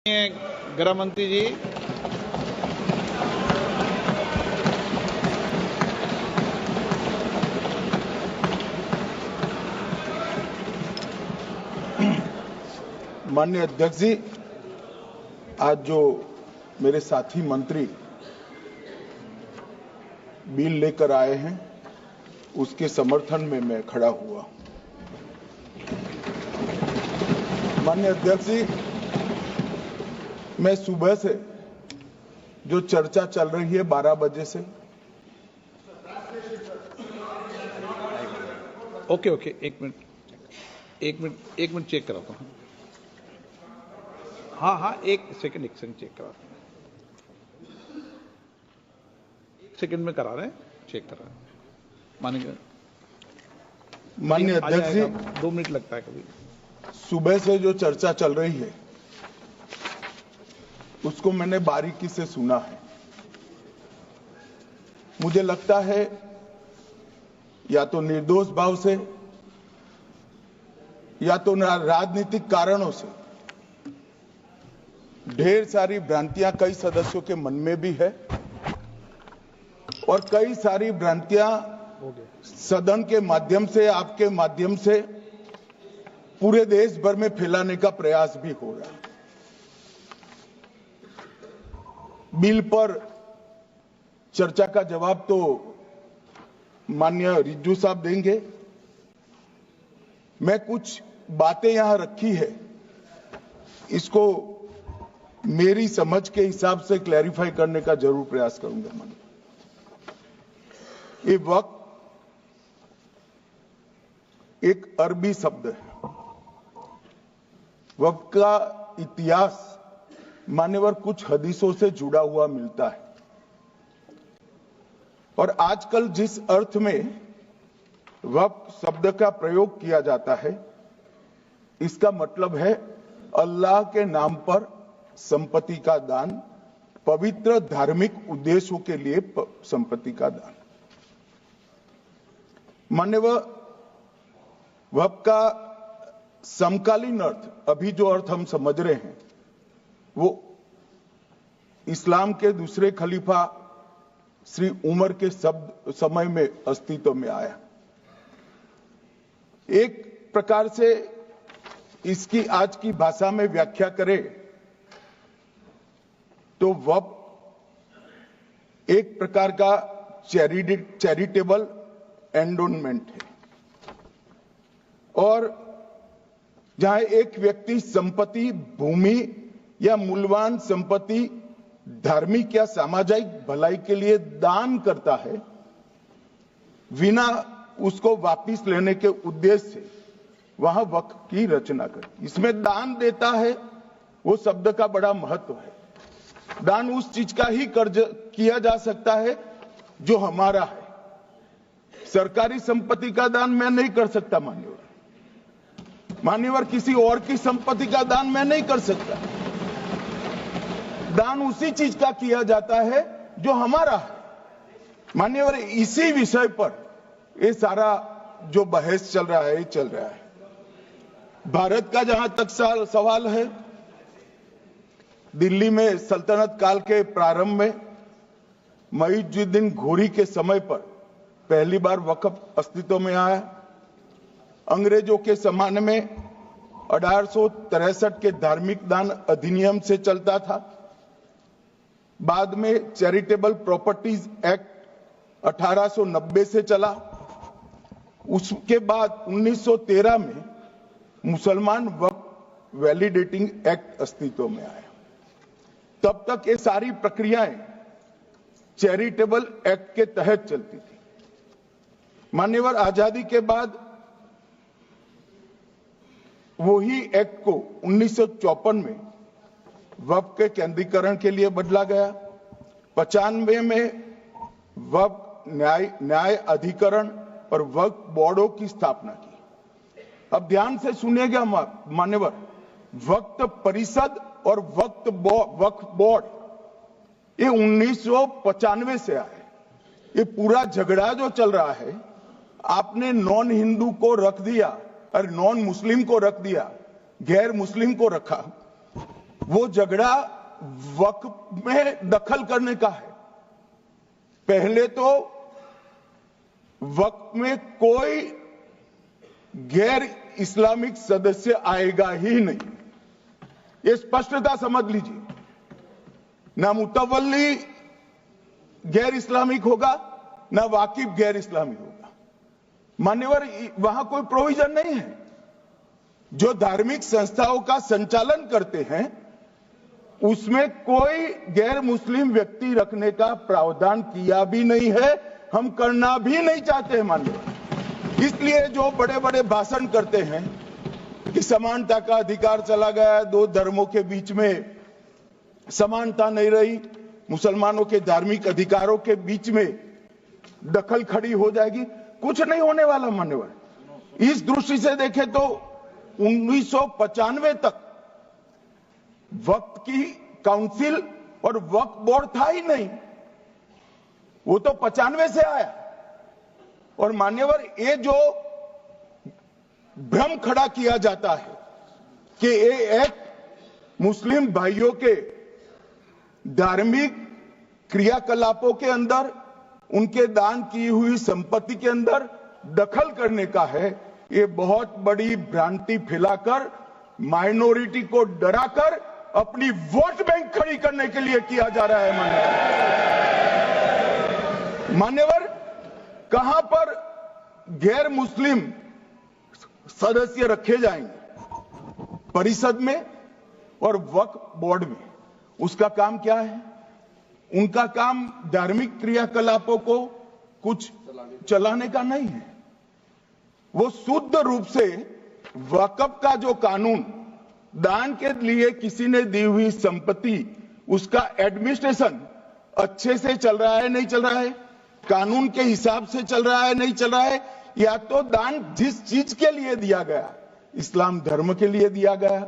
गृह मंत्री जी, माननीय अध्यक्ष जी, आज जो मेरे साथी मंत्री बिल लेकर आए हैं उसके समर्थन में मैं खड़ा हुआ। माननीय अध्यक्ष जी, मैं सुबह से जो चर्चा चल रही है 12 बजे से, ओके एक मिनट चेक कराता हूँ। हाँ एक सेकंड चेक कराता हूँ। एक सेकंड में करा रहे हैं, चेक करा रहे हैं। माननीय अध्यक्ष जी, 2 मिनट लगता है कभी। सुबह से जो चर्चा चल रही है उसको मैंने बारीकी से सुना है। मुझे लगता है या तो निर्दोष भाव से या तो राजनीतिक कारणों से ढेर सारी भ्रांतियां कई सदस्यों के मन में भी है और कई सारी भ्रांतियां सदन के माध्यम से, आपके माध्यम से पूरे देश भर में फैलाने का प्रयास भी हो रहा है। बिल पर चर्चा का जवाब तो माननीय रिज्जू साहब देंगे। मैं कुछ बातें यहां रखी है, इसको मेरी समझ के हिसाब से क्लैरिफाई करने का जरूर प्रयास करूंगा। ये वक्त एक अरबी शब्द है। वक्त का इतिहास मान्यवर कुछ हदीसों से जुड़ा हुआ मिलता है और आजकल जिस अर्थ में वक्त शब्द का प्रयोग किया जाता है, इसका मतलब है अल्लाह के नाम पर संपत्ति का दान, पवित्र धार्मिक उद्देश्यों के लिए संपत्ति का दान। मान्यवर, वक्त का समकालीन अर्थ, अभी जो अर्थ हम समझ रहे हैं, वो इस्लाम के दूसरे खलीफा श्री उमर के समय में अस्तित्व में आया। एक प्रकार से इसकी आज की भाषा में व्याख्या करें तो वक्फ एक प्रकार का चैरिटेबल एंडोनमेंट है और जहां एक व्यक्ति संपत्ति, भूमि या मूल्यवान संपत्ति धार्मिक या सामाजिक भलाई के लिए दान करता है बिना उसको वापस लेने के उद्देश्य से, वहां वक्फ की रचना करती। इसमें दान देता है, वो शब्द का बड़ा महत्व है। दान उस चीज का ही किया जा सकता है जो हमारा है। सरकारी संपत्ति का दान मैं नहीं कर सकता मान्यवर, किसी और की संपत्ति का दान मैं नहीं कर सकता। दान उसी चीज का किया जाता है जो हमारा है। मान्यवर, इसी विषय पर ये सारा जो बहस चल रहा है। भारत का जहां तक सवाल है, दिल्ली में सल्तनत काल के प्रारंभ में मुइज़्ज़ुद्दीन घोरी के समय पर पहली बार वक्फ अस्तित्व में आया। अंग्रेजों के जमाने में 1863 के धार्मिक दान अधिनियम से चलता था। बाद में चैरिटेबल प्रॉपर्टीज एक्ट 1890 से चला। उसके बाद 1913 में मुसलमान वक्फ वैलिडेटिंग एक्ट अस्तित्व में आया। तब तक ये सारी प्रक्रियाएं चैरिटेबल एक्ट के तहत चलती थी। मान्यवर, आजादी के बाद वही एक्ट को 1954 में वक्फ के केंद्रीकरण के लिए बदला गया। 95 में वक्फ न्याय अधिकरण और वक्फ बोर्डों की स्थापना की। अब ध्यान से सुनिएगा मान्यवर, वक्फ परिषद और वक्फ बोर्ड ये 1995 से आए। ये पूरा झगड़ा जो चल रहा है, आपने नॉन हिंदू को रख दिया और नॉन मुस्लिम को रख दिया, गैर मुस्लिम को रखा। वो झगड़ा वक्फ में दखल करने का है। पहले तो वक्फ में कोई गैर इस्लामिक सदस्य आएगा ही नहीं, ये स्पष्टता समझ लीजिए। ना मुतवल्ली गैर इस्लामिक होगा, ना वाकिफ गैर इस्लामिक होगा। मान्यवर, वहां कोई प्रोविजन नहीं है। जो धार्मिक संस्थाओं का संचालन करते हैं उसमें कोई गैर मुस्लिम व्यक्ति रखने का प्रावधान किया भी नहीं है, हम करना भी नहीं चाहते हैं मान्यवर। इसलिए जो बड़े बड़े भाषण करते हैं कि समानता का अधिकार चला गया, दो धर्मों के बीच में समानता नहीं रही, मुसलमानों के धार्मिक अधिकारों के बीच में दखल खड़ी हो जाएगी, कुछ नहीं होने वाला मान्यवर। इस दृष्टि से देखें तो 1995 तक वक्फ की काउंसिल और वक्फ बोर्ड था ही नहीं, वो तो 95 से आया। और मान्यवर, ये जो भ्रम खड़ा किया जाता है कि ये एक मुस्लिम भाइयों के धार्मिक क्रियाकलापों के अंदर, उनके दान की हुई संपत्ति के अंदर दखल करने का है, ये बहुत बड़ी भ्रांति फैलाकर माइनॉरिटी को डराकर अपनी वोट बैंक खड़ी करने के लिए किया जा रहा है मान्यवर। कहां पर गैर मुस्लिम सदस्य रखे जाएंगे? परिषद में और वक्फ बोर्ड में। उसका काम क्या है? उनका काम धार्मिक क्रियाकलापों को कुछ चलाने का नहीं है। वो शुद्ध रूप से वक्फ का जो कानून, दान के लिए किसी ने दी हुई संपत्ति, उसका एडमिनिस्ट्रेशन अच्छे से चल रहा है नहीं चल रहा है, कानून के हिसाब से चल रहा है नहीं चल रहा है, या तो दान जिस चीज के लिए दिया गया, इस्लाम धर्म के लिए दिया गया,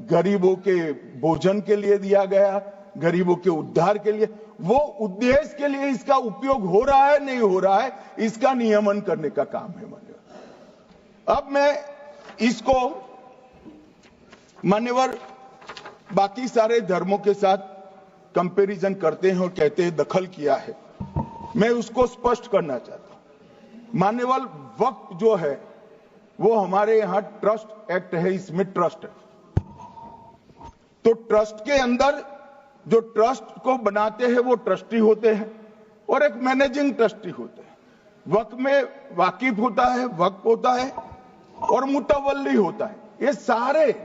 गरीबों के भोजन के लिए दिया गया, गरीबों के उद्धार के लिए, वो उद्देश्य के लिए इसका उपयोग हो रहा है नहीं हो रहा है, इसका नियमन करने का काम है मान्यवर। अब मैं इसको मान्यवर बाकी सारे धर्मों के साथ कंपैरिजन करते हैं और कहते हैं दखल किया है, मैं उसको स्पष्ट करना चाहता हूं। मान्यवर, वक्फ जो है वो हमारे यहां ट्रस्ट एक्ट है, इसमें ट्रस्ट है। तो ट्रस्ट के अंदर जो ट्रस्ट को बनाते हैं वो ट्रस्टी होते हैं और एक मैनेजिंग ट्रस्टी होते हैं। वक्फ में वाकिफ होता है, वक्फ होता है और मुतवल्ली होता है। ये सारे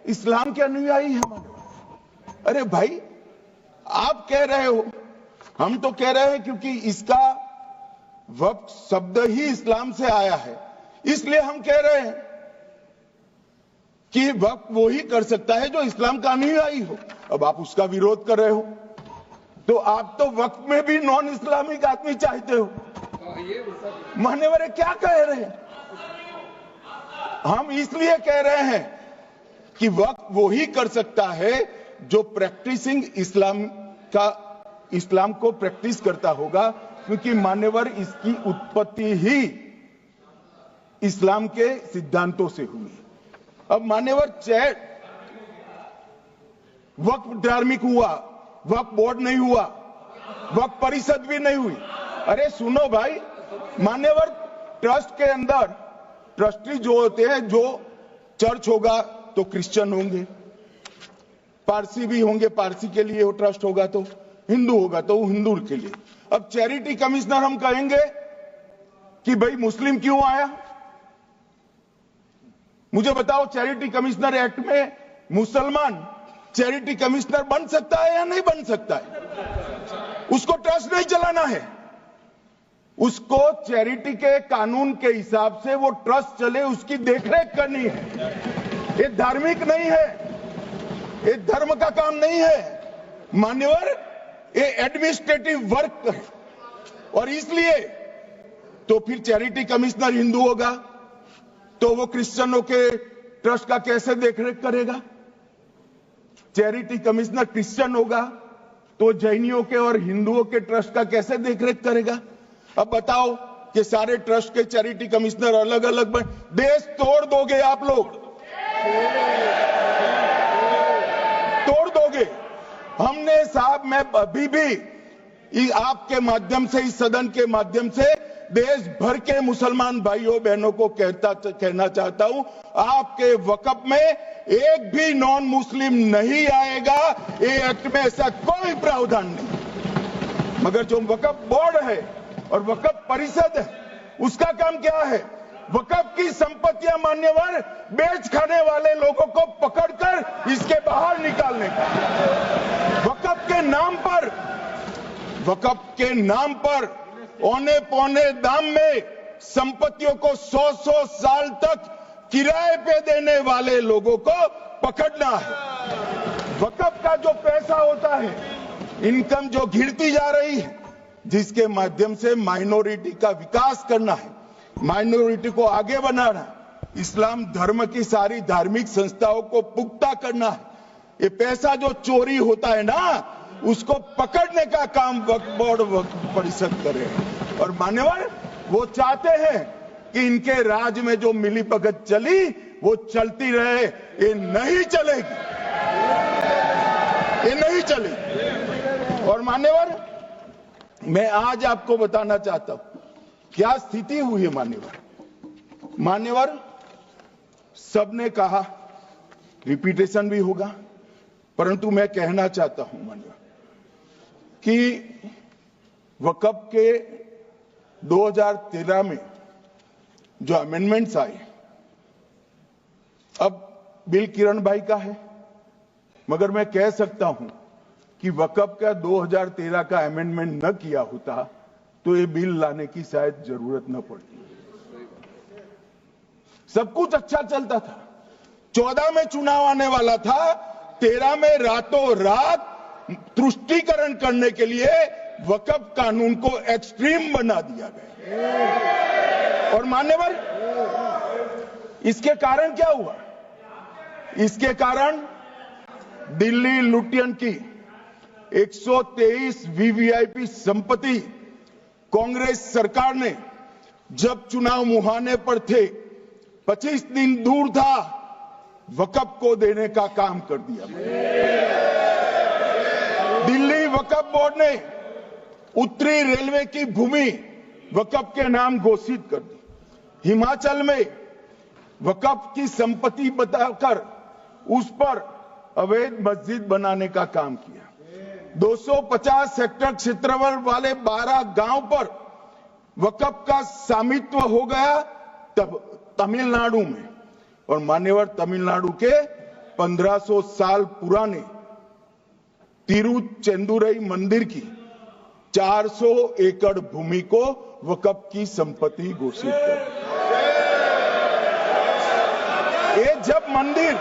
इस्लाम के अनुयायी हैं। अरे भाई, आप कह रहे हो, हम तो कह रहे हैं क्योंकि इसका वक्फ शब्द ही इस्लाम से आया है, इसलिए हम कह रहे हैं कि वक्फ वो ही कर सकता है जो इस्लाम का अनुयायी हो। अब आप उसका विरोध कर रहे हो, तो आप तो वक्फ में भी नॉन इस्लामिक आदमी चाहते हो। मान्यवर, क्या कह रहे हैं? हम इसलिए कह रहे हैं कि वक्फ वो ही कर सकता है जो प्रैक्टिसिंग इस्लाम को प्रैक्टिस करता होगा, क्योंकि मान्यवर इसकी उत्पत्ति ही इस्लाम के सिद्धांतों से हुई। अब मान्यवर, वक्फ धार्मिक हुआ, वक्फ बोर्ड नहीं हुआ, वक्फ परिषद भी नहीं हुई। अरे सुनो भाई, मान्यवर, ट्रस्ट के अंदर ट्रस्टी जो होते हैं, जो चर्च होगा तो क्रिश्चियन होंगे, पारसी भी होंगे, पारसी के लिए वो ट्रस्ट होगा, तो हिंदू होगा तो वो हिंदू के लिए। अब चैरिटी कमिश्नर हम कहेंगे कि भाई मुस्लिम क्यों आया? मुझे बताओ, चैरिटी कमिश्नर एक्ट में मुसलमान चैरिटी कमिश्नर बन सकता है या नहीं बन सकता है? उसको ट्रस्ट नहीं चलाना है, उसको चैरिटी के कानून के हिसाब से वो ट्रस्ट चले, उसकी देखरेख करनी है। ये धार्मिक नहीं है, ये धर्म का काम नहीं है मान्यवर, ये एडमिनिस्ट्रेटिव वर्क है। और इसलिए तो फिर चैरिटी कमिश्नर हिंदू होगा तो वो क्रिश्चियनों के ट्रस्ट का कैसे देखरेख करेगा? चैरिटी कमिश्नर क्रिश्चियन होगा तो जैनियों के और हिंदुओं के ट्रस्ट का कैसे देखरेख करेगा? अब बताओ कि सारे ट्रस्ट के चैरिटी कमिश्नर अलग अलग बन, देश तोड़ दोगे आप लोग, तोड़ दोगे। हमने साहब, मैं अभी भी आपके माध्यम से, इस सदन के माध्यम से देश भर के मुसलमान भाइयों बहनों को कहना चाहता हूं, आपके वक्फ में एक भी नॉन मुस्लिम नहीं आएगा। ये एक्ट में ऐसा कोई प्रावधान नहीं। मगर जो वक्फ बोर्ड है और वक्फ परिषद है, उसका काम क्या है? वक्फ की संपत्तियां मान्यवर बेच खाने वाले लोगों को पकड़कर इसके बाहर निकालने का। वक्फ के नाम पर औने पौने दाम में संपत्तियों को 100 साल तक किराए पे देने वाले लोगों को पकड़ना है। वक्फ का जो पैसा होता है, इनकम जो गिरती जा रही है, जिसके माध्यम से माइनॉरिटी का विकास करना है, माइनॉरिटी को आगे बढ़ाना है, इस्लाम धर्म की सारी धार्मिक संस्थाओं को पुख्ता करना है। ये पैसा जो चोरी होता है ना, उसको पकड़ने का काम वक्फ बोर्ड, वक्फ परिषद करे। और मान्यवर, वो चाहते हैं कि इनके राज में जो मिलीभगत चली वो चलती रहे। ये नहीं चलेगी, ये नहीं चलेगी। और मान्यवर, मैं आज आपको बताना चाहता हूं क्या स्थिति हुई है। मान्यवर, सबने कहा, रिपीटेशन भी होगा, परंतु मैं कहना चाहता हूं मान्यवर कि वक्फ के 2013 में जो अमेंडमेंट्स आए, अब बिल किरण भाई का है, मगर मैं कह सकता हूं कि वक्फ का 2013 का अमेंडमेंट न किया होता तो ये बिल लाने की शायद जरूरत न पड़ती। सब कुछ अच्छा चलता था। 14 में चुनाव आने वाला था, 13 में रातों रात तुष्टीकरण करने के लिए वक्फ कानून को एक्सट्रीम बना दिया गया। और मान्यवर, इसके कारण क्या हुआ? इसके कारण दिल्ली लुटियन की 123 वीवीआईपी संपत्ति कांग्रेस सरकार ने जब चुनाव मुहाने पर थे, 25 दिन दूर था, वक्फ को देने का काम कर दिया। दिल्ली वक्फ बोर्ड ने उत्तरी रेलवे की भूमि वक्फ के नाम घोषित कर दी। हिमाचल में वक्फ की संपत्ति बताकर उस पर अवैध मस्जिद बनाने का काम किया। 250 हेक्टेयर क्षेत्रफल वाले 12 गांव पर वक्फ का स्वामित्व हो गया तब तमिलनाडु में। और मान्यवर, तमिलनाडु के 1500 साल पुराने तिरुचेंदुरई मंदिर की 400 एकड़ भूमि को वक्फ की संपत्ति घोषित कर। ये जब मंदिर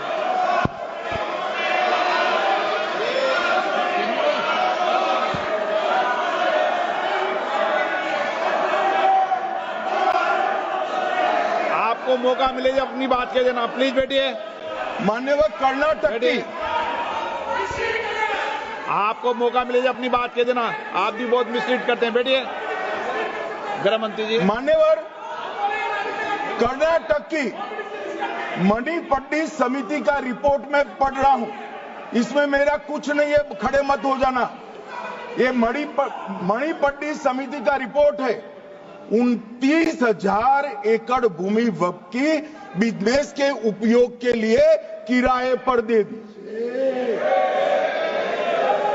आपको मौका मिले जब अपनी बात कह देना, प्लीज बैठिए। मान्यवर, कर्नाटक की, आपको मौका मिले जब अपनी बात कह देना। आप भी बहुत मिसलीड करते हैं, बैठिए। गृह मंत्री जी। मान्यवर, कर्नाटक की मणिपट्टी समिति का रिपोर्ट मैं पढ़ रहा हूं, इसमें मेरा कुछ नहीं है, खड़े मत हो जाना। ये मणिपट्टी समिति का रिपोर्ट है। 29,000 एकड़ भूमि वक्फ की बिजनेस के उपयोग के लिए किराए पर दे दी।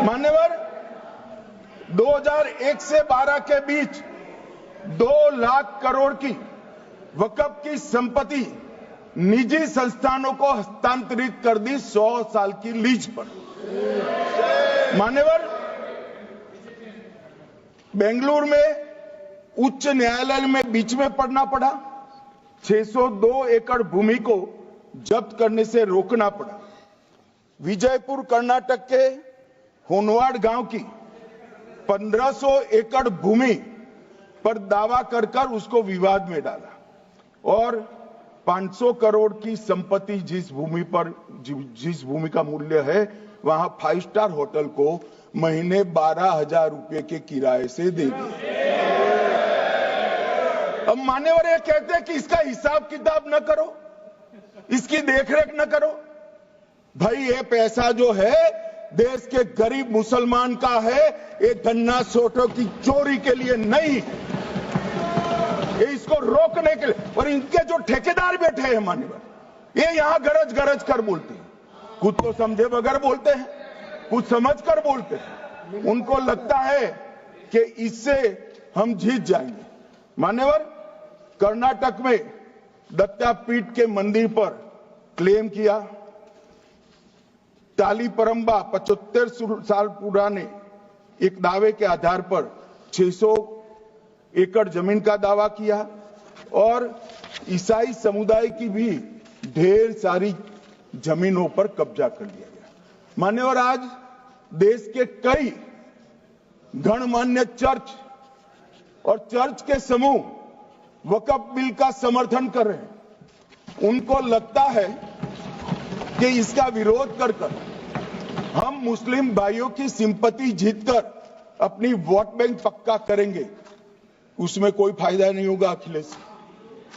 मान्यवर, 2001 से 12 के बीच 2 लाख करोड़ की वक्फ की संपत्ति निजी संस्थानों को हस्तांतरित कर दी 100 साल की लीज पर। मान्यवर, बेंगलुरु में उच्च न्यायालय में बीच में पड़ना पड़ा, 602 एकड़ भूमि को जब्त करने से रोकना पड़ा। विजयपुर कर्नाटक के होनवाड़ गांव की 1500 एकड़ भूमि पर दावा कर उसको विवाद में डाला और 500 करोड़ की संपत्ति जिस भूमि का मूल्य है वहां 5 स्टार होटल को महीने 12,000 रुपए के किराए से दे दिया। अब मान्यवर ये कहते हैं कि इसका हिसाब किताब न करो, इसकी देखरेख न करो। भाई ये पैसा जो है देश के गरीब मुसलमान का है, ये गन्ना सोटों की चोरी के लिए नहीं, ये इसको रोकने के लिए। और इनके जो ठेकेदार बैठे हैं मान्यवर, ये यहां गरज गरज कर बोलते हैं, कुछ तो समझे बगैर बोलते हैं, कुछ समझ कर बोलते हैं। उनको लगता है कि इससे हम जीत जाएंगे। मान्यवर, कर्नाटक में दत्तापीठ के मंदिर पर क्लेम किया, तालीपरंबा 75 साल पुराने एक दावे के आधार पर 600 एकड़ जमीन का दावा किया और ईसाई समुदाय की भी ढेर सारी जमीनों पर कब्जा कर लिया गया। मान्यवर, आज देश के कई गणमान्य चर्च और चर्च के समूह वक्फ बिल का समर्थन कर रहे हैं। उनको लगता है कि इसका विरोध कर हम मुस्लिम भाइयों की सिंपैथी जीतकर अपनी वोट बैंक पक्का करेंगे। उसमें कोई फायदा नहीं होगा अखिलेश,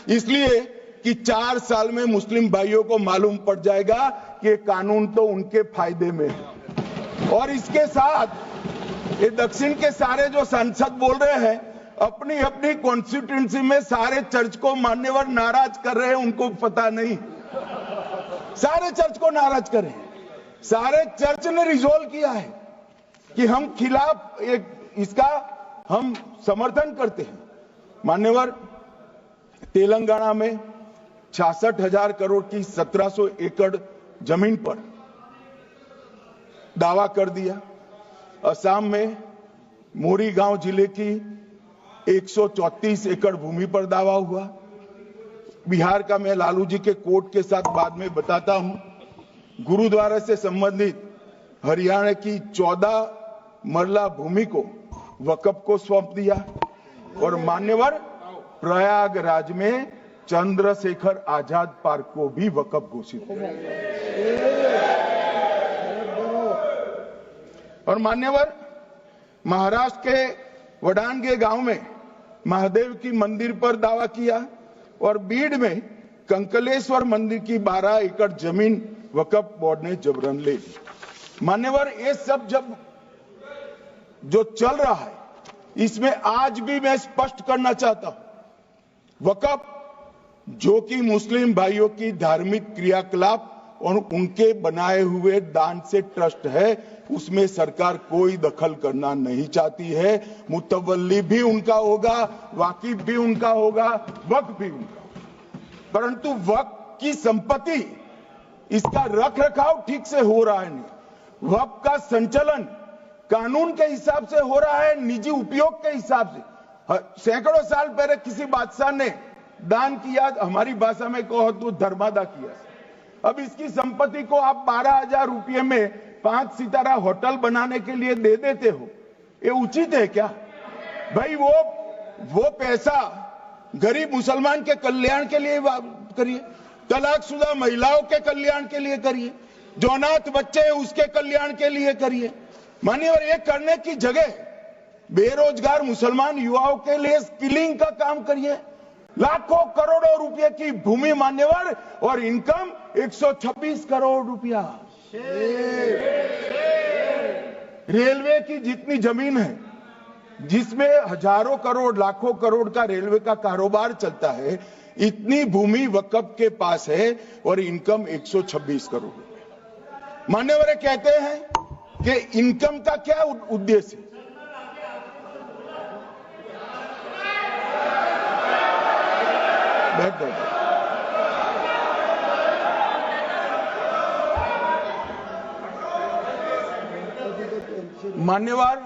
इसलिए कि 4 साल में मुस्लिम भाइयों को मालूम पड़ जाएगा कि कानून तो उनके फायदे में है। और इसके साथ ये दक्षिण के सारे जो सांसद बोल रहे हैं, अपनी अपनी कॉन्स्टिट्यूएंसी में सारे चर्च को मान्यवर नाराज कर रहे हैं, उनको पता नहीं, सारे चर्च को नाराज कर रहे हैं। सारे चर्च ने रिजोल्व किया है कि हम खिलाफ इसका हम समर्थन करते हैं। मान्यवर, तेलंगाना में 66,000 करोड़ की 1700 एकड़ जमीन पर दावा कर दिया। असम में मोरीगांव जिले की 134 एकड़ भूमि पर दावा हुआ। बिहार का मैं लालू जी के कोर्ट के साथ बाद में बताता हूं। गुरुद्वारा से संबंधित हरियाणा की 14 मरला भूमि को वक्फ को सौंप दिया। और मान्यवर, प्रयागराज में चंद्रशेखर आजाद पार्क को भी वक्फ घोषित किया। और मान्यवर, महाराष्ट्र के वडानगे गांव में महादेव की मंदिर पर दावा किया और बीड में कंकलेश्वर मंदिर की 12 एकड़ जमीन वक्फ बोर्ड ने जबरन ले ली। मान्यवर, ये सब जब जो चल रहा है, इसमें आज भी मैं स्पष्ट करना चाहता हूं, वक्फ जो कि मुस्लिम भाइयों की धार्मिक क्रियाकलाप और उनके बनाए हुए दान से ट्रस्ट है, उसमें सरकार कोई दखल करना नहीं चाहती है। मुतवल्ली भी उनका होगा, वाकिफ भी उनका होगा, वक्फ भी उनका होगा। परंतु वक्फ की संपत्ति, इसका रख रखाव ठीक से हो रहा है नहीं। वक्फ का संचालन कानून के हिसाब से हो रहा है, निजी उपयोग के हिसाब से। सैकड़ों साल पहले किसी बादशाह ने दान किया, हमारी भाषा में कहो तो धर्मादा किया। अब इसकी संपत्ति को आप 12,000 रुपये में 5 सितारा होटल बनाने के लिए दे देते हो, ये उचित है क्या भाई? वो पैसा गरीब मुसलमान के कल्याण के लिए करिए, तलाकशुदा महिलाओं के कल्याण के लिए करिए, जो अनाथ बच्चे हैं उसके कल्याण के लिए करिए। मान्यवर, ये करने की जगह बेरोजगार मुसलमान युवाओं के लिए स्किलिंग का काम करिए। लाखों करोड़ों रुपए की भूमि मान्यवर, और इनकम 126 करोड़ रुपया। रेलवे की जितनी जमीन है, जिसमें हजारों करोड़ लाखों करोड़ का रेलवे का कारोबार चलता है, इतनी भूमि वक्फ के पास है और इनकम 126 करोड़ रुपए। मान्यवर कहते हैं कि इनकम का क्या उद्देश्य है? बैठ जाओ। मान्यवर,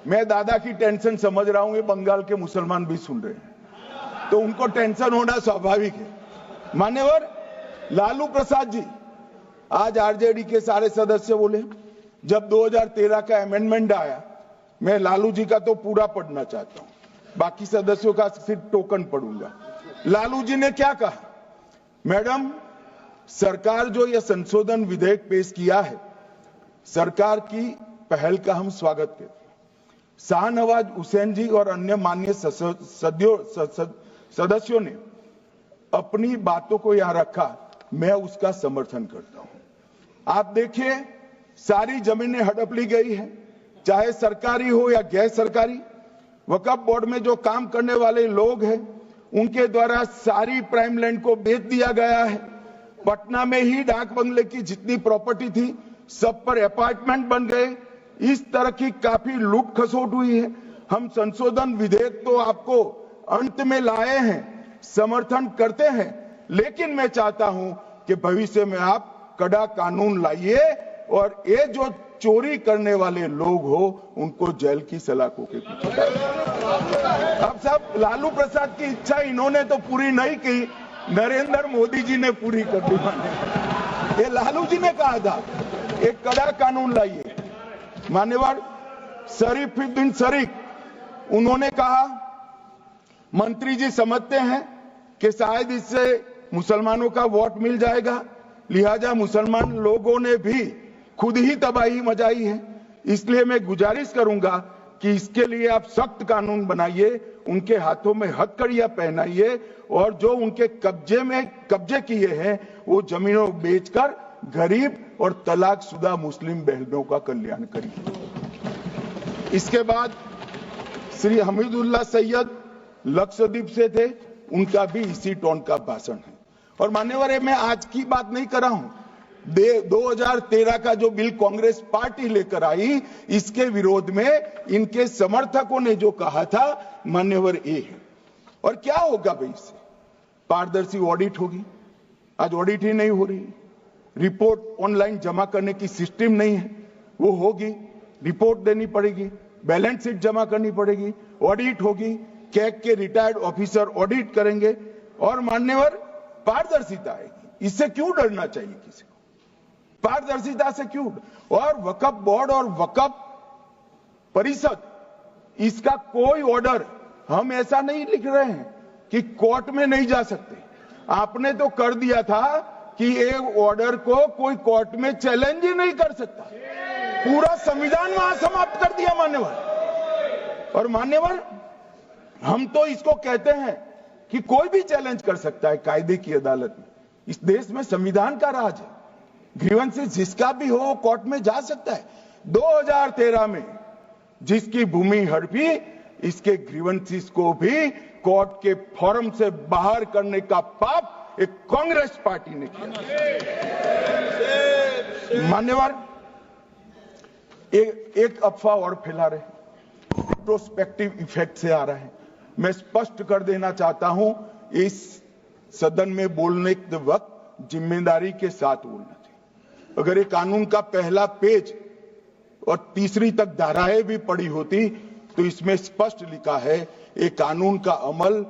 मैं दादा की टेंशन समझ रहा हूं, ये बंगाल के मुसलमान भी सुन रहे हैं, तो उनको टेंशन होना स्वाभाविक है। मान्यवर, लालू प्रसाद जी, आज आरजेडी के सारे सदस्य बोले, जब 2013 का अमेंडमेंट आया, मैं लालू जी का तो पूरा पढ़ना चाहता हूं, बाकी सदस्यों का सिर्फ टोकन पढ़ूंगा। लालू जी ने क्या कहा? मैडम, सरकार जो यह संशोधन विधेयक पेश किया है, सरकार की पहल का हम स्वागत करते हैं। शाहनवाज हुसैन जी और अन्य माननीय सदस्यों ने अपनी बातों को यहां रखा, मैं उसका समर्थन करता हूं। आप देखिए, सारी जमीनें हड़प ली गई है, चाहे सरकारी हो या गैर सरकारी। वक्फ बोर्ड में जो काम करने वाले लोग हैं उनके द्वारा सारी प्राइम लैंड को बेच दिया गया है। पटना में ही डाक बंगले की जितनी प्रॉपर्टी थी सब पर अपार्टमेंट बन गए। इस तरह की काफी लूट खसोट हुई है। हम संशोधन विधेयक तो आपको अंत में लाए हैं, समर्थन करते हैं, लेकिन मैं चाहता हूं कि भविष्य में आप कड़ा कानून लाइए और ये जो चोरी करने वाले लोग हो उनको जेल की सलाखों के पीछे डालिए। अब साहब लालू प्रसाद की इच्छा इन्होंने तो पूरी नहीं की, नरेंद्र मोदी जी ने पूरी कर दी। ये लालू जी ने कहा था एक कड़ा कानून लाइए। मान्यवर शरीफुद्दीन शरीफ उन्होंने कहा मंत्री जी समझते हैं कि शायद इससे मुसलमानों का वोट मिल जाएगा, लिहाजा मुसलमान लोगों ने भी खुद ही तबाही मचाई है, इसलिए मैं गुजारिश करूंगा कि इसके लिए आप सख्त कानून बनाइए, उनके हाथों में हथकड़ियां पहनाइए और जो उनके कब्जे किए हैं वो जमीनों बेचकर गरीब और तलाकशुदा मुस्लिम बहनों का कल्याण करिए। इसके बाद श्री हमीदुल्लाह सैयद लक्षद्वीप से थे, उनका भी इसी टोन का भाषण है। और मान्यवर मैं आज की बात नहीं कर रहा हूं, 2013 का जो बिल कांग्रेस पार्टी लेकर आई इसके विरोध में इनके समर्थकों ने जो कहा था मान्यवर ये है। और क्या होगा भाई इससे? पारदर्शी ऑडिट होगी, आज ऑडिट ही नहीं हो रही, रिपोर्ट ऑनलाइन जमा करने की सिस्टम नहीं है, वो होगी, रिपोर्ट देनी पड़ेगी, बैलेंस शीट जमा करनी पड़ेगी, ऑडिट होगी, कैग के रिटायर्ड ऑफिसर ऑडिट करेंगे और मान्यवर पारदर्शिता आएगी। इससे क्यों डरना चाहिए किसी को? पारदर्शिता से क्यों? और वक्फ बोर्ड और वक्फ परिषद इसका कोई ऑर्डर हम ऐसा नहीं लिख रहे हैं कि कोर्ट में नहीं जा सकते। आपने तो कर दिया था कि एक ऑर्डर को कोई कोर्ट में चैलेंज ही नहीं कर सकता, पूरा संविधान वहां समाप्त कर दिया मान्यवर। और मान्यवर हम तो इसको कहते हैं कि कोई भी चैलेंज कर सकता है कायदे की अदालत में। इस देश में संविधान का राज है, ग्रीवेंसेस जिसका भी हो कोर्ट में जा सकता है। 2013 में जिसकी भूमि हड़पी इसके ग्रीवेंसेस को भी कोर्ट के फोरम से बाहर करने का पाप एक कांग्रेस पार्टी ने किया। मान्यवर एक अफवाह और फैला रहे, प्रोस्पेक्टिव इफेक्ट से आ रहा है। मैं स्पष्ट कर देना चाहता हूं, इस सदन में बोलने के वक्त जिम्मेदारी के साथ बोलना चाहिए। अगर ये कानून का पहला पेज और तीसरी तक धाराएं भी पड़ी होती तो इसमें स्पष्ट लिखा है ये कानून का अमल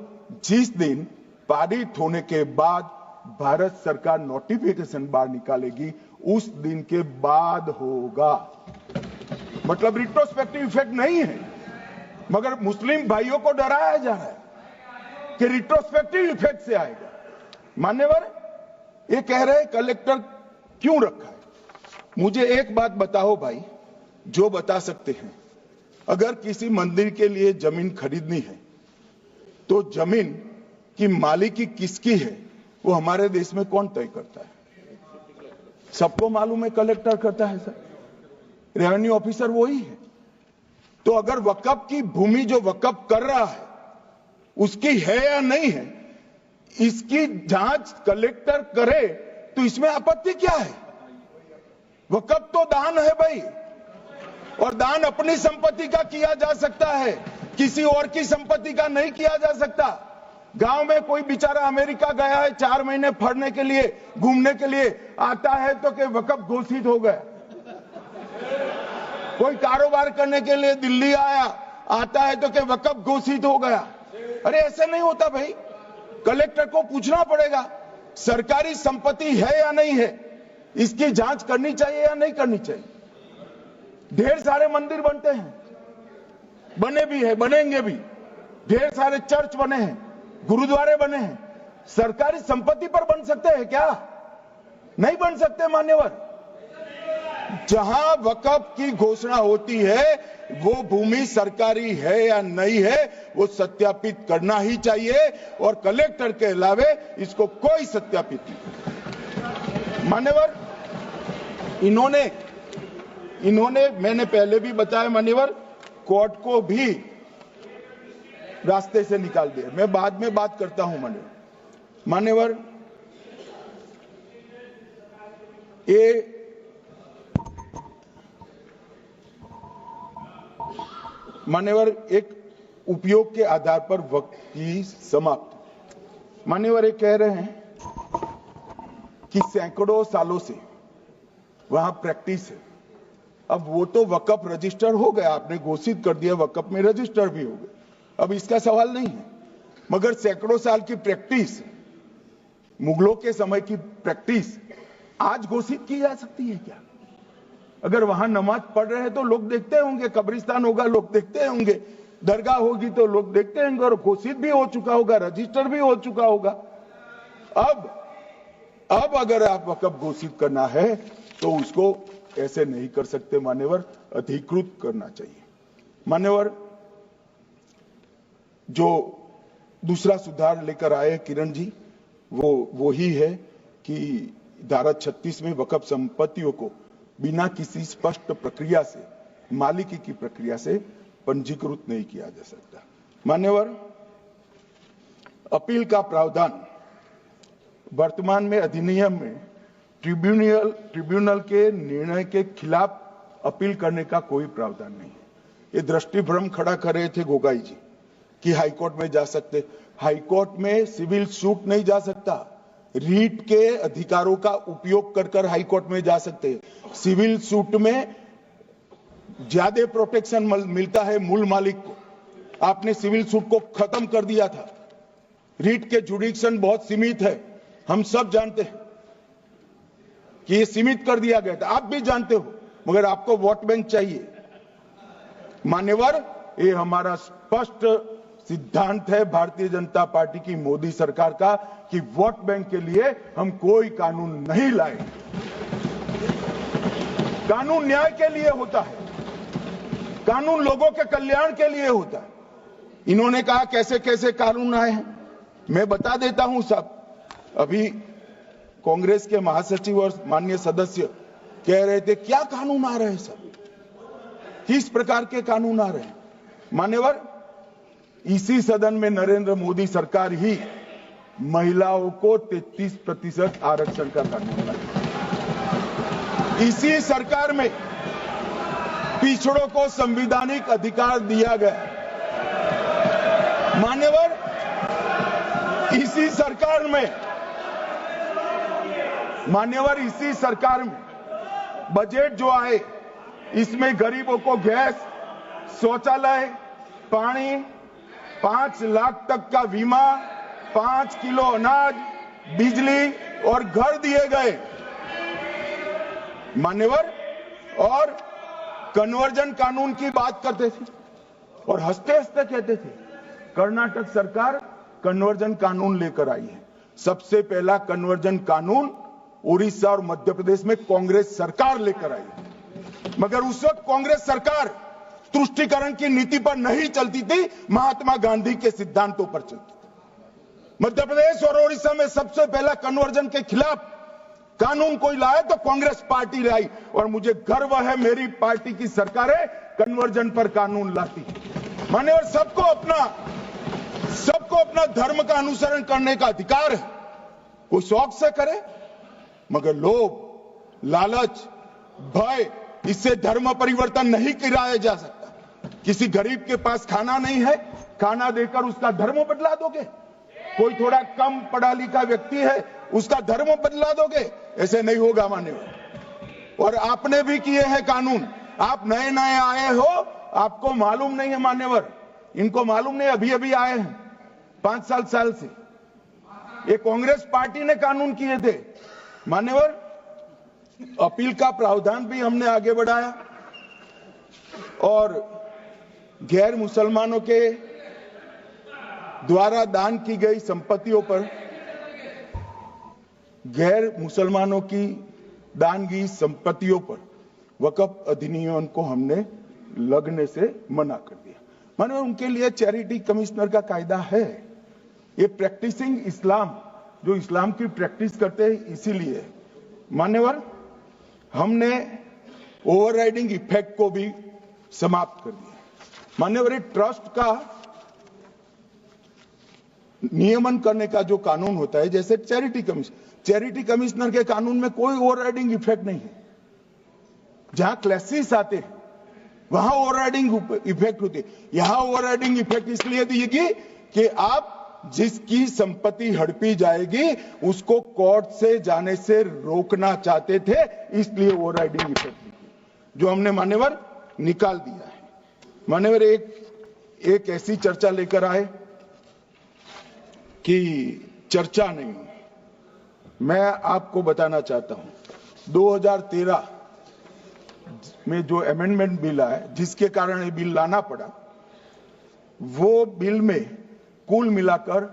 जिस दिन पारित होने के बाद भारत सरकार नोटिफिकेशन बाहर निकालेगी उस दिन के बाद होगा। मतलब रिट्रोस्पेक्टिव इफेक्ट नहीं है, मगर मुस्लिम भाइयों को डराया जा रहा है कि रिट्रोस्पेक्टिव इफेक्ट से आएगा। मान्यवर ये कह रहे कलेक्टर क्यों रखा है? मुझे एक बात बताओ भाई, जो बता सकते हैं, अगर किसी मंदिर के लिए जमीन खरीदनी है तो जमीन की मालिकी किसकी है वो हमारे देश में कौन तय करता है? सबको मालूम है, कलेक्टर करता है सर, रेवेन्यू ऑफिसर वही है। तो अगर वक्फ की भूमि जो वक्फ कर रहा है उसकी है या नहीं है इसकी जांच कलेक्टर करे तो इसमें आपत्ति क्या है? वक्फ तो दान है भाई, और दान अपनी संपत्ति का किया जा सकता है, किसी और की संपत्ति का नहीं किया जा सकता। गांव में कोई बेचारा अमेरिका गया है 4 महीने पढ़ने के लिए, घूमने के लिए, आता है तो कि वक्फ घोषित हो गया। कोई कारोबार करने के लिए दिल्ली आया, आता है तो कि वक्फ घोषित हो गया। अरे ऐसे नहीं होता भाई, कलेक्टर को पूछना पड़ेगा सरकारी संपत्ति है या नहीं है, इसकी जांच करनी चाहिए या नहीं करनी चाहिए। ढेर सारे मंदिर बनते हैं, बने भी है, बनेंगे भी, ढेर सारे चर्च बने हैं, गुरुद्वारे बने हैं, सरकारी संपत्ति पर बन सकते हैं क्या? नहीं बन सकते मान्यवर। जहां वक्फ की घोषणा होती है वो भूमि सरकारी है या नहीं है वो सत्यापित करना ही चाहिए, और कलेक्टर के अलावे इसको कोई सत्यापित नहीं। मान्यवर इन्होंने इन्होंने, मैंने पहले भी बताया मान्यवर, कोर्ट को भी रास्ते से निकाल दिया। मैं बाद में बात करता हूं मान्यवर, ये मान्यवर एक उपयोग के आधार पर वक्त की समाप्ति। मान्यवर ये कह रहे हैं कि सैकड़ों सालों से वहां प्रैक्टिस है। अब वो तो वक्फ रजिस्टर हो गया, आपने घोषित कर दिया, वक्फ में रजिस्टर भी हो गए, अब इसका सवाल नहीं है। मगर सैकड़ों साल की प्रैक्टिस, मुगलों के समय की प्रैक्टिस आज घोषित की जा सकती है क्या? अगर वहां नमाज पढ़ रहे हैं तो लोग देखते होंगे, कब्रिस्तान होगा लोग देखते होंगे, दरगाह होगी तो लोग देखते होंगे, और घोषित भी हो चुका होगा, रजिस्टर भी हो चुका होगा। अब अगर आप वक्फ घोषित करना है तो उसको ऐसे नहीं कर सकते मान्यवर, अधिकृत करना चाहिए। मान्यवर, जो दूसरा सुधार लेकर आए किरण जी, वो ही है कि धारा 36 में वक्फ संपत्तियों को बिना किसी स्पष्ट प्रक्रिया से, मालिकी की प्रक्रिया से पंजीकृत नहीं किया जा सकता। मान्यवर, अपील का प्रावधान वर्तमान में अधिनियम में ट्रिब्यूनल के निर्णय के खिलाफ अपील करने का कोई प्रावधान नहीं है। ये दृष्टिभ्रम खड़ा कर रहे थे गोगाई जी कि हाईकोर्ट में जा सकते। हाईकोर्ट में सिविल सूट नहीं जा सकता, रीट के अधिकारों का उपयोग कर हाईकोर्ट में जा सकते हैं। सिविल सूट में ज्यादा प्रोटेक्शन मिलता है मूल मालिक को। आपने सिविल सूट को खत्म कर दिया था, रीट के जुडिक्शन बहुत सीमित है, हम सब जानते हैं कि ये सीमित कर दिया गया था, आप भी जानते हो, मगर आपको वोट बैंक चाहिए। मान्यवर, ये हमारा स्पष्ट सिद्धांत है भारतीय जनता पार्टी की, मोदी सरकार का, कि वोट बैंक के लिए हम कोई कानून नहीं लाए। कानून न्याय के लिए होता है, कानून लोगों के कल्याण के लिए होता है। इन्होंने कहा कैसे कैसे कानून आए हैं, मैं बता देता हूं सब। अभी कांग्रेस के महासचिव और माननीय सदस्य कह रहे थे क्या कानून आ रहे हैं सब, किस प्रकार के कानून आ रहे हैं। मान्यवर, इसी सदन में नरेंद्र मोदी सरकार ही महिलाओं को 33% आरक्षण का कानून लाई। इसी सरकार में पिछड़ों को संवैधानिक अधिकार दिया गया। मान्यवर, इसी सरकार में बजट जो आए, इसमें गरीबों को गैस, शौचालय, पानी, 5 लाख तक का बीमा, 5 किलो अनाज, बिजली और घर दिए गए। मान्यवर, और कन्वर्जन कानून की बात करते थे और हंसते हंसते कहते थे कर्नाटक सरकार कन्वर्जन कानून लेकर आई है। सबसे पहला कन्वर्जन कानून उड़ीसा और मध्य प्रदेश में कांग्रेस सरकार लेकर आई है, मगर उस वक्त कांग्रेस सरकार तुष्टीकरण की नीति पर नहीं चलती थी, महात्मा गांधी के सिद्धांतों पर चलती थी। मध्य प्रदेश और उड़ीसा में सबसे पहला कन्वर्जन के खिलाफ कानून कोई लाए तो कांग्रेस पार्टी लाई, और मुझे गर्व है मेरी पार्टी की सरकारें कन्वर्जन पर कानून लाती है। मान्यवर, सबको अपना धर्म का अनुसरण करने का अधिकार है, कोई शौक से करे, मगर लोभ, लालच, भय, इससे धर्म परिवर्तन नहीं कराया जा सकता। किसी गरीब के पास खाना नहीं है, खाना देकर उसका धर्म बदला दोगे? कोई थोड़ा कम पढ़ा लिखा व्यक्ति है, उसका धर्म बदला दोगे? ऐसे नहीं होगा मान्यवर। और आपने भी किए हैं कानून, आप नए नए आए हो, आपको मालूम नहीं है मान्यवर, इनको मालूम नहीं, अभी अभी आए हैं 5 साल से। ये कांग्रेस पार्टी ने कानून किए थे मान्यवर। अपील का प्रावधान भी हमने आगे बढ़ाया, और गैर मुसलमानों के द्वारा दान की गई संपत्तियों पर, गैर मुसलमानों की दान की संपत्तियों पर वक्फ अधिनियम को हमने लगने से मना कर दिया। मानो उनके लिए चैरिटी कमिश्नर का कायदा है। ये प्रैक्टिसिंग इस्लाम, जो इस्लाम की प्रैक्टिस करते हैं, इसीलिए मान्यवर हमने ओवरराइडिंग इफेक्ट को भी समाप्त कर दिया। मान्यवर, ट्रस्ट का नियमन करने का जो कानून होता है, जैसे चैरिटी कमिश्नर के कानून में कोई ओवरराइडिंग इफेक्ट नहीं है। जहां क्लासेस आते हैं वहां ओवरराइडिंग इफेक्ट होती है। यहां ओवरराइडिंग इफेक्ट इसलिए दिएगी कि आप जिसकी संपत्ति हड़पी जाएगी उसको कोर्ट से जाने से रोकना चाहते थे, इसलिए ओवरराइडिंग इफेक्ट जो हमने मान्यवर निकाल दिया है। मान्यवर, एक ऐसी चर्चा लेकर आए कि चर्चा नहीं, मैं आपको बताना चाहता हूं 2013 में जो अमेंडमेंट बिल आया, जिसके कारण ये बिल लाना पड़ा, वो बिल में कुल मिलाकर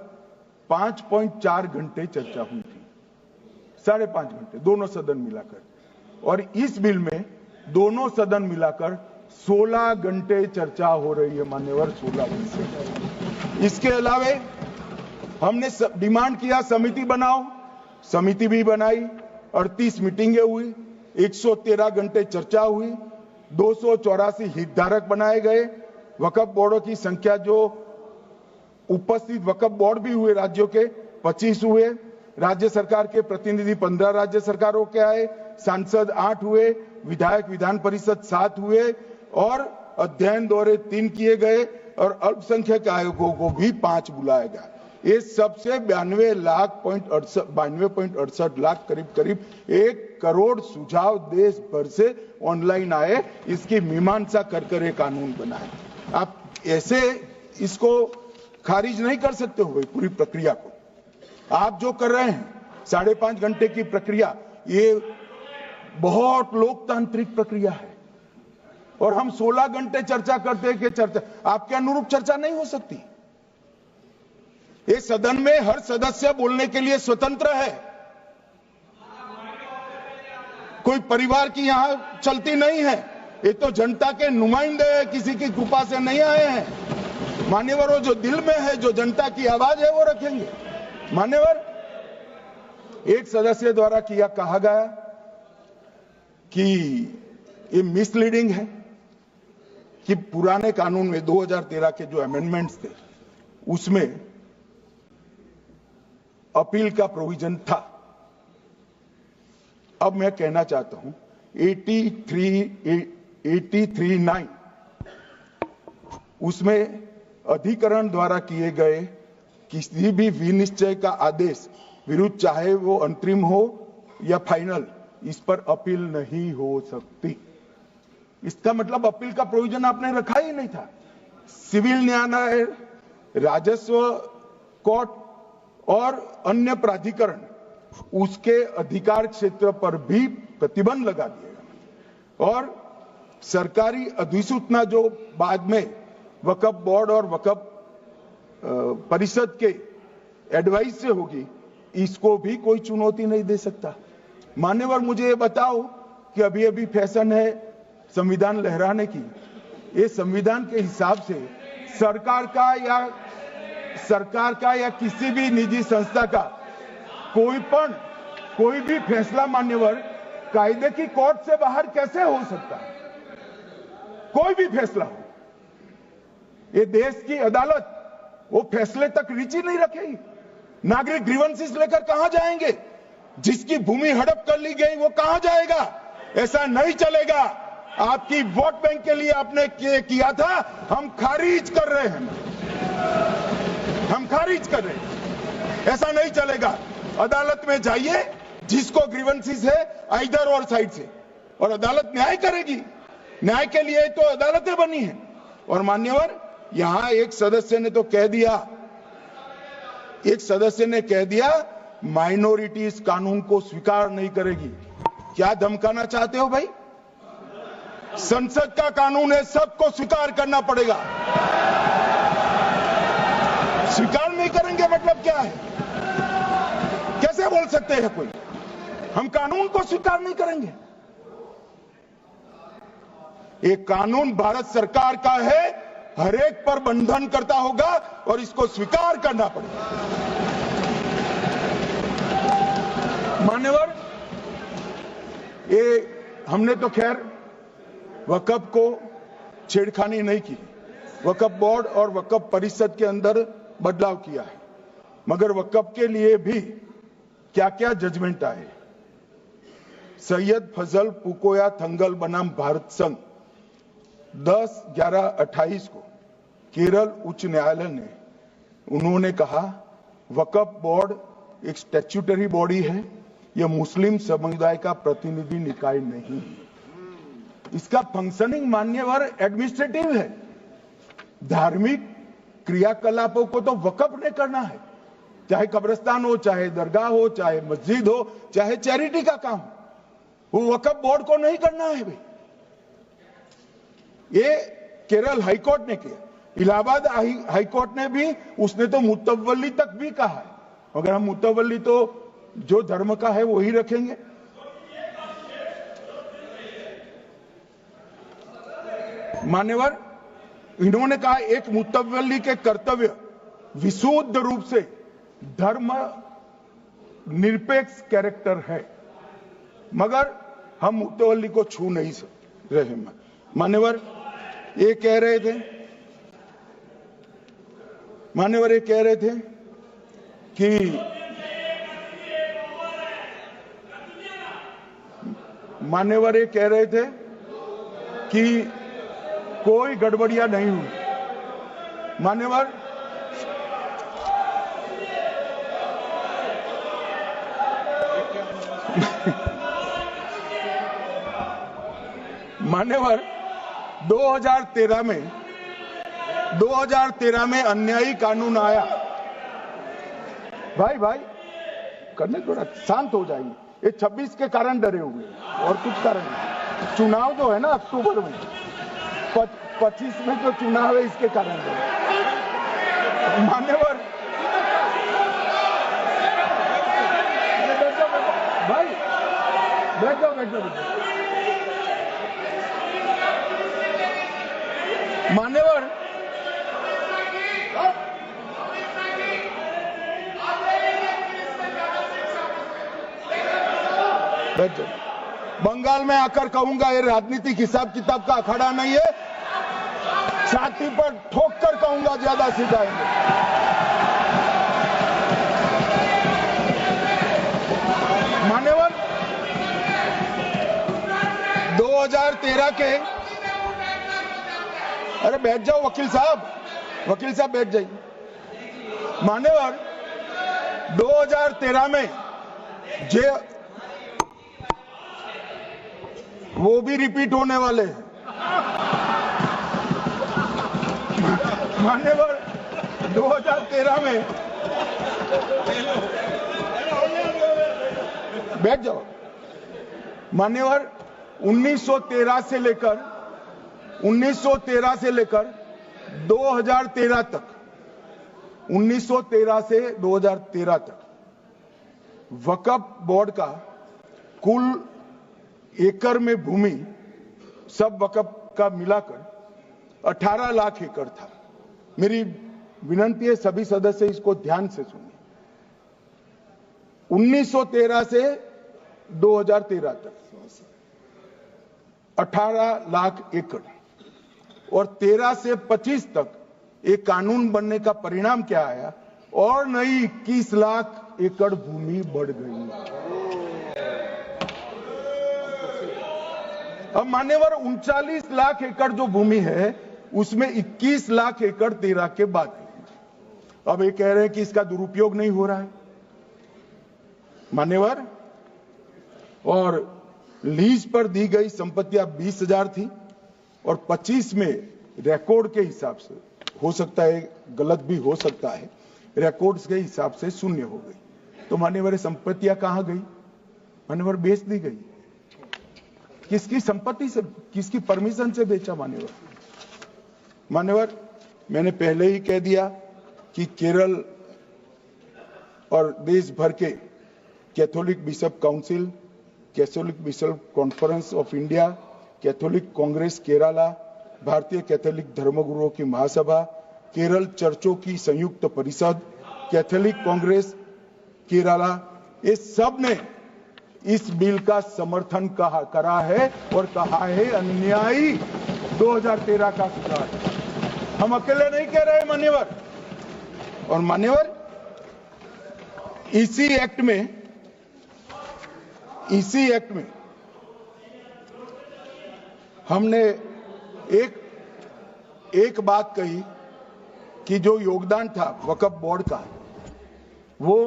5.4 घंटे चर्चा हुई थी, 5.5 घंटे दोनों सदन मिलाकर। और इस बिल में दोनों सदन मिलाकर 16 घंटे चर्चा हो रही है मान्यवर, 16 घंटे। इसके अलावा हमने डिमांड किया समिति बनाओ, समिति भी बनाई, 38 मीटिंगें हुई, 113 घंटे चर्चा हुई, 284 हितधारक बनाए गए, वक्फ बोर्डों की संख्या जो उपस्थित वक्फ बोर्ड भी हुए राज्यों के 25 हुए, राज्य सरकार के प्रतिनिधि 15 राज्य सरकारों के आए, सांसद 8 हुए, विधायक विधान परिषद 7 हुए और अध्ययन दौरे 3 किए गए और अल्पसंख्यक आयोगों को भी 5 बुलाया गया। ये सबसे 92.68 लाख करीब 1 करोड़ सुझाव देश भर से ऑनलाइन आए, इसकी मीमांसा कर ये कानून बना है। आप ऐसे इसको खारिज नहीं कर सकते हो पूरी प्रक्रिया को। आप जो कर रहे हैं 5.5 घंटे की प्रक्रिया, ये बहुत लोकतांत्रिक प्रक्रिया है और हम 16 घंटे चर्चा करते हैं कि चर्चा आपके अनुरूप चर्चा नहीं हो सकती। ये सदन में हर सदस्य बोलने के लिए स्वतंत्र है, कोई परिवार की यहां चलती नहीं है। ये तो जनता के नुमाइंदे हैं, किसी की कृपा से नहीं आए हैं। मान्यवर, वो जो दिल में है, जो जनता की आवाज है, वो रखेंगे। मान्यवर, एक सदस्य द्वारा कहा गया कि ये मिसलीडिंग है कि पुराने कानून में 2013 के जो अमेंडमेंट्स थे उसमें अपील का प्रोविजन था। अब मैं कहना चाहता हूं 83(9) उसमें अधिकरण द्वारा किए गए किसी भी विनिश्चय का आदेश विरुद्ध, चाहे वो अंतरिम हो या फाइनल, इस पर अपील नहीं हो सकती। इसका मतलब अपील का प्रोविजन आपने रखा ही नहीं था। सिविल न्यायालय, राजस्व कोर्ट और अन्य प्राधिकरण उसके अधिकार क्षेत्र पर भी प्रतिबंध लगा दिया और सरकारी अधिसूचना जो बाद में वक्फ बोर्ड और वक्फ परिषद के एडवाइस से होगी, इसको भी कोई चुनौती नहीं दे सकता। मान्यवर, मुझे ये बताओ कि अभी अभी फैशन है संविधान लहराने की। ये संविधान के हिसाब से सरकार का या किसी भी निजी संस्था का कोई भी फैसला मान्यवर कायदे की कोर्ट से बाहर कैसे हो सकता है? कोई भी फैसला हो, ये देश की अदालत वो फैसले तक रुचि नहीं रखेगी। नागरिक ग्रीवेंसेस लेकर कहां जाएंगे? जिसकी भूमि हड़प कर ली गई वो कहां जाएगा? ऐसा नहीं चलेगा। आपकी वोट बैंक के लिए आपने किया था, हम खारिज कर रहे हैं, हम खारिज कर रहे हैं। ऐसा नहीं चलेगा। अदालत में जाइए, जिसको ग्रीवेंसेस है आइदर और साइड से, और अदालत न्याय करेगी। न्याय के लिए तो अदालतें बनी है। और मान्यवर, यहां एक सदस्य ने कह दिया माइनॉरिटी इस कानून को स्वीकार नहीं करेगी। क्या धमकाना चाहते हो भाई? संसद का कानून है, सबको स्वीकार करना पड़ेगा। स्वीकार नहीं करेंगे मतलब क्या है? कैसे बोल सकते हैं कोई? हम कानून को स्वीकार नहीं करेंगे। एक कानून भारत सरकार का है, हर एक पर बंधन करता होगा और इसको स्वीकार करना पड़ेगा। मान्यवर, ये हमने तो खैर वक्फ को छेड़खानी नहीं की। वक्फ बोर्ड और वक्फ परिषद के अंदर बदलाव किया है, मगर वक्फ के लिए भी क्या क्या जजमेंट आए। सैयद फजल पुकोया थंगल बनाम भारत संघ 10/11/28 को केरल उच्च न्यायालय ने उन्होंने कहा वक्फ बोर्ड एक स्टैट्यूटरी बॉडी है, यह मुस्लिम समुदाय का प्रतिनिधि निकाय नहीं है। इसका फंक्शनिंग मान्यवर एडमिनिस्ट्रेटिव है। धार्मिक क्रियाकलापों को तो वक्फ ने करना है, चाहे कब्रिस्तान हो, चाहे दरगाह हो, चाहे मस्जिद हो, चाहे चैरिटी का काम, वो वक्फ बोर्ड को नहीं करना है भाई। ये केरल हाईकोर्ट ने किया, इलाहाबाद हाईकोर्ट ने भी, उसने तो मुतवल्ली तक भी कहा है, मगर हम मुतवल्ली तो जो धर्म का है वही रखेंगे। मान्यवर, इन्होंने कहा एक मुतवल्ली के कर्तव्य विशुद्ध रूप से धर्म निरपेक्ष कैरेक्टर है, मगर हम मुतवल्ली को छू नहीं रहे। मान्यवर ये कह रहे थे कि मान्यवर ये कह रहे थे कि कोई गड़बड़ियां नहीं हुई। मान्यवर मान्यवर 2013 में अन्यायी कानून आया। भाई करने थोड़ा शांत हो जाइए। ये 26 के कारण डरे हुए हैं और कुछ कारण नहीं। चुनाव जो है ना अक्टूबर में, 25 में जो चुनाव है इसके कारण डरे। मान्यवर भाई बैठ जाओ। मान्यवर बैठ जाओ। बंगाल में आकर कहूंगा ये राजनीतिक हिसाब किताब का अखाड़ा नहीं है, छाती पर ठोक कर कहूंगा ज्यादा सिखाएंगे। मान्यवर 2013 के, अरे बैठ जाओ वकील साहब बैठ जाइए। मान्यवर 2013 में वो भी रिपीट होने वाले हैं। मान्यवर 2013 में बैठ जाओ। मान्यवर 1913 से लेकर 2013 तक 1913 से 2013 तक वक्फ बोर्ड का कुल एकड़ में भूमि सब वक्फ का मिलाकर 18 लाख एकड़ था। मेरी विनंती है सभी सदस्य इसको ध्यान से सुनिए। 1913 से 2013 तक 18 लाख एकड़ और 13 से 25 तक एक कानून बनने का परिणाम क्या आया और नई 21 लाख एकड़ भूमि बढ़ गई। अब मान्यवर 39 लाख एकड़ जो भूमि है उसमें 21 लाख एकड़ 13 के बाद है। अब ये कह रहे हैं कि इसका दुरुपयोग नहीं हो रहा है मान्यवर। और लीज पर दी गई संपत्तियां 20,000 थी और 25 में रिकॉर्ड के हिसाब से, हो सकता है गलत भी हो सकता है, रिकॉर्ड्स के हिसाब से शून्य हो गई। तो मान्यवर संपत्तियां कहां गई? मान्यवर बेच दी गई। किसकी संपत्ति से, किसकी परमिशन से बेचा? मान्यवर मैंने पहले ही कह दिया कि केरल और देश भर के Catholic bishop council, Catholic bishop conference of India, Catholic Congress Kerala, भारतीय कैथोलिक धर्मगुरुओं की महासभा, केरल चर्चों की संयुक्त परिषद, कैथोलिक कांग्रेस केरला, ये सब ने इस बिल का समर्थन करा है और कहा है अन्यायी 2013 का सुधार। हम अकेले नहीं कह रहे मान्यवर। और मान्यवर, इसी एक्ट में हमने एक बात कही कि जो योगदान था वक्फ बोर्ड का वो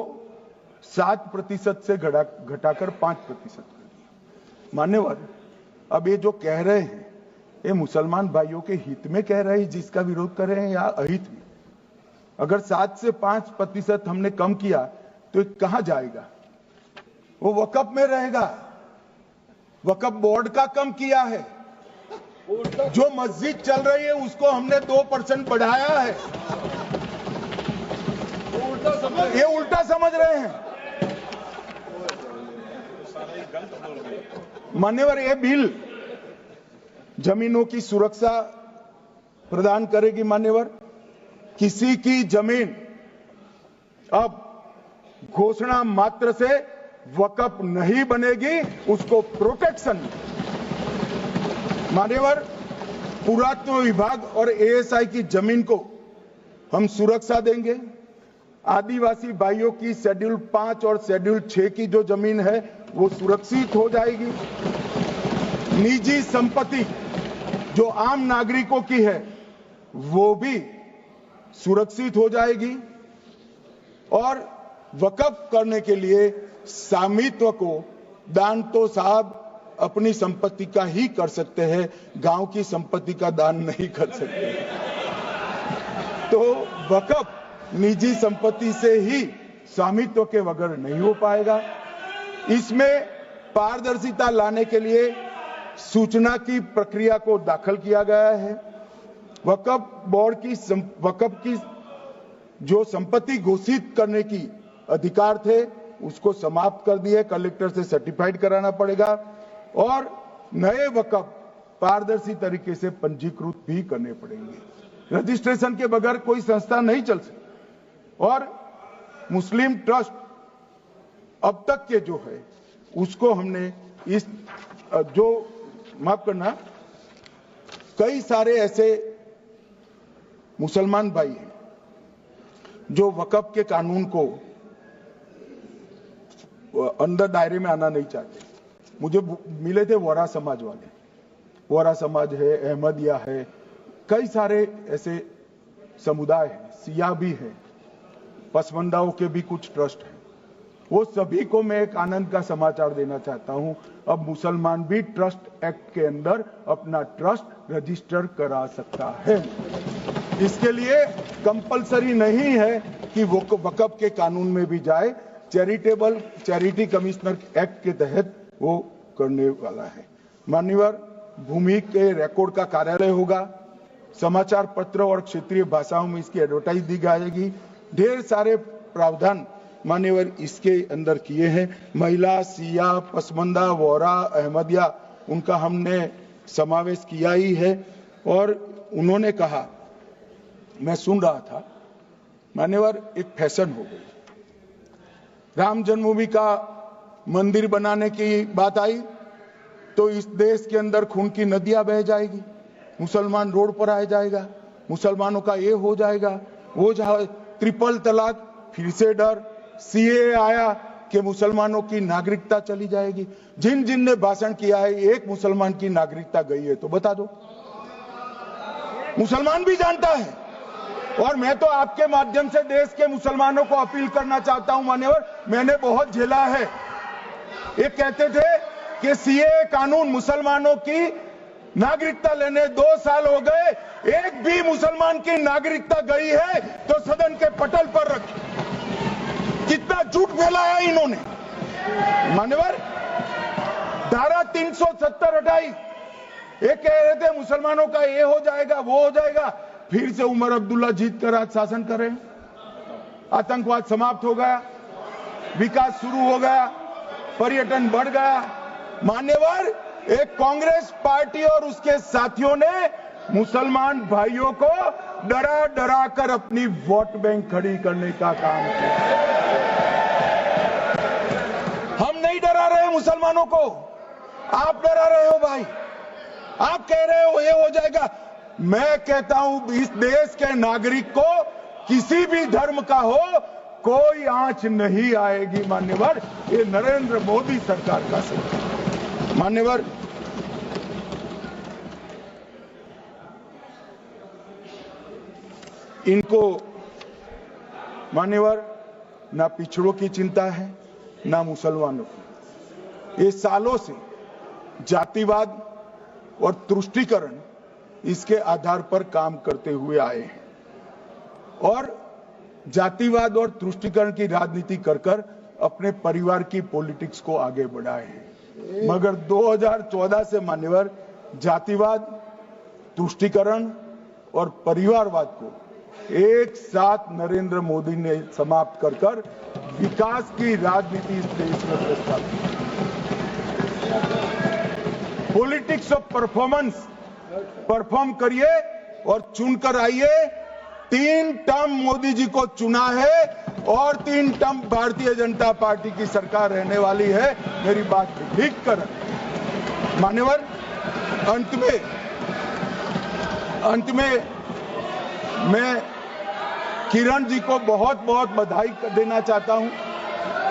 7% से घटाकर 5% कर दिया। मान्यवर, अब ये जो कह रहे हैं ये मुसलमान भाइयों के हित में कह रहे हैं जिसका विरोध कर रहे हैं या अहित में? अगर 7 से 5% हमने कम किया तो कहां जाएगा? वो वक्फ में रहेगा। वक्फ बोर्ड का कम किया है। जो मस्जिद चल रही है उसको हमने 2% बढ़ाया है। ये उल्टा समझ रहे हैं मान्यवर। ये बिल जमीनों की सुरक्षा प्रदान करेगी मान्यवर। किसी की जमीन अब घोषणा मात्र से वक्फ नहीं बनेगी, उसको प्रोटेक्शन मान्यवर। पुरातत्व विभाग और एएसआई की जमीन को हम सुरक्षा देंगे। आदिवासी भाइयों की शेड्यूल 5 और शेड्यूल 6 की जो जमीन है वो सुरक्षित हो जाएगी। निजी संपत्ति जो आम नागरिकों की है वो भी सुरक्षित हो जाएगी। और वक्फ करने के लिए स्वामित्व को दान तो साहब अपनी संपत्ति का ही कर सकते हैं, गांव की संपत्ति का दान नहीं कर सकते। तो वक्फ निजी संपत्ति से ही स्वामित्व के बगैर नहीं हो पाएगा। इसमें पारदर्शिता लाने के लिए सूचना की प्रक्रिया को दाखिल किया गया है। वक्फ बोर्ड की वक्फ की जो संपत्ति घोषित करने की अधिकार थे उसको समाप्त कर दिए। कलेक्टर से सर्टिफाइड कराना पड़ेगा और नए वक्फ पारदर्शी तरीके से पंजीकृत भी करने पड़ेंगे। रजिस्ट्रेशन के बगैर कोई संस्था नहीं चल सकती। और मुस्लिम ट्रस्ट अब तक के जो है उसको हमने इस जो माफ करना, कई सारे ऐसे मुसलमान भाई हैं जो वक्फ के कानून को अंदर दायरे में आना नहीं चाहते। मुझे मिले थे वोरा समाज वाले, वोरा समाज है, अहमदिया है, कई सारे ऐसे समुदाय हैं, सिया भी है, पसमंदाओं के भी कुछ ट्रस्ट हैं। वो सभी को मैं एक आनंद का समाचार देना चाहता हूं, अब मुसलमान भी ट्रस्ट एक्ट के अंदर अपना ट्रस्ट रजिस्टर करा सकता है। इसके लिए कंपलसरी नहीं है कि वो वक्फ के कानून में भी जाए, चैरिटी कमिश्नर एक्ट के तहत वो करने वाला है। मान्यवर, भूमि के रिकॉर्ड का कार्यालय होगा, समाचार पत्र और क्षेत्रीय भाषाओं में इसकी एडवर्टाइज दी जाएगी। ढेर सारे प्रावधान मान्यवर इसके अंदर किए हैं। महिला, सिया, पसमंदा, वोरा, अहमदिया, उनका हमने समावेश किया ही है। और उन्होंने कहा, मैं सुन रहा था मान्यवर, एक फैशन हो गई। राम जन्मभूमि का मंदिर बनाने की बात आई तो इस देश के अंदर खून की नदियां बह जाएगी, मुसलमान रोड पर आ जाएगा, मुसलमानों का ये हो जाएगा, वो जाए, ट्रिपल तलाक, फिर से डर, सीए आया कि मुसलमानों की नागरिकता चली जाएगी। जिन जिन ने भाषण किया है, एक मुसलमान की नागरिकता गई है तो बता दो। मुसलमान भी जानता है। और मैं तो आपके माध्यम से देश के मुसलमानों को अपील करना चाहता हूं मान्यवर, मैंने बहुत झेला है। ये कहते थे कि सीए कानून मुसलमानों की नागरिकता लेने 2 साल हो गए, एक भी मुसलमान की नागरिकता गई है तो सदन के पटल पर रखी। कितना झूठ फैलाया इन्होंने। मान्यवर, धारा 370 हटाई। ये कह रहे थे मुसलमानों का ये हो जाएगा, वो हो जाएगा। फिर से उमर अब्दुल्ला जीत कर आज शासन कर रहे हैं। आतंकवाद समाप्त हो गया, विकास शुरू हो गया, पर्यटन बढ़ गया। मान्यवर, एक कांग्रेस पार्टी और उसके साथियों ने मुसलमान भाइयों को डरा डरा कर अपनी वोट बैंक खड़ी करने का काम किया। हम नहीं डरा रहे मुसलमान मुसलमानों को? आप डरा रहे हो भाई, आप कह रहे हो ये हो जाएगा। मैं कहता हूं इस देश के नागरिक को किसी भी धर्म का हो कोई आंच नहीं आएगी मान्यवर। ये नरेंद्र मोदी सरकार का सरकार। मान्यवर, इनको मान्यवर ना पिछड़ों की चिंता है ना मुसलमानों की। ये सालों से जातिवाद और तुष्टीकरण इसके आधार पर काम करते हुए आए हैं और जातिवाद और तुष्टीकरण की राजनीति कर कर अपने परिवार की पॉलिटिक्स को आगे बढ़ाए हैं। मगर 2014 से मान्यवर जातिवाद, तुष्टीकरण और परिवारवाद को एक साथ नरेंद्र मोदी ने समाप्त कर कर विकास की राजनीति इस देश में प्रस्तावित की। पॉलिटिक्स ऑफ परफॉर्मेंस, परफॉर्म करिए और चुनकर आइए। 3 टर्म मोदी जी को चुना है और 3 टर्म भारतीय जनता पार्टी की सरकार रहने वाली है। मेरी बात ठीक कर मान्यवर, अंत में मैं किरण जी को बहुत बहुत बधाई देना चाहता हूं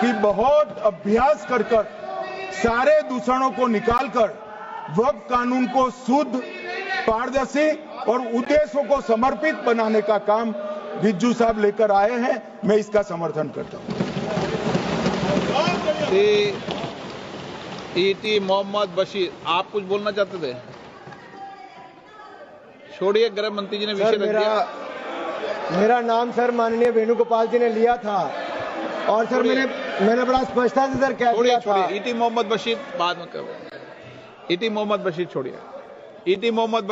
कि बहुत अभ्यास कर सारे दूषणों को निकालकर वक्फ कानून को शुद्ध, पारदर्शी और उद्देश्यों को समर्पित बनाने का काम रिज्जू साहब लेकर आए हैं। मैं इसका समर्थन करता हूं। ईटी मोहम्मद बशीर, आप कुछ बोलना चाहते थे? छोड़िए, गृह मंत्री जी ने विषय रख दिया। मेरा नाम सर माननीय वेणुगोपाल जी ने लिया था और सर मैंने बड़ा स्पष्टता से सर कह दिया था। ईटी मोहम्मद बशीर बाद में करो। ईटी मोहम्मद बशीर छोड़िए। ईटी मोहम्मद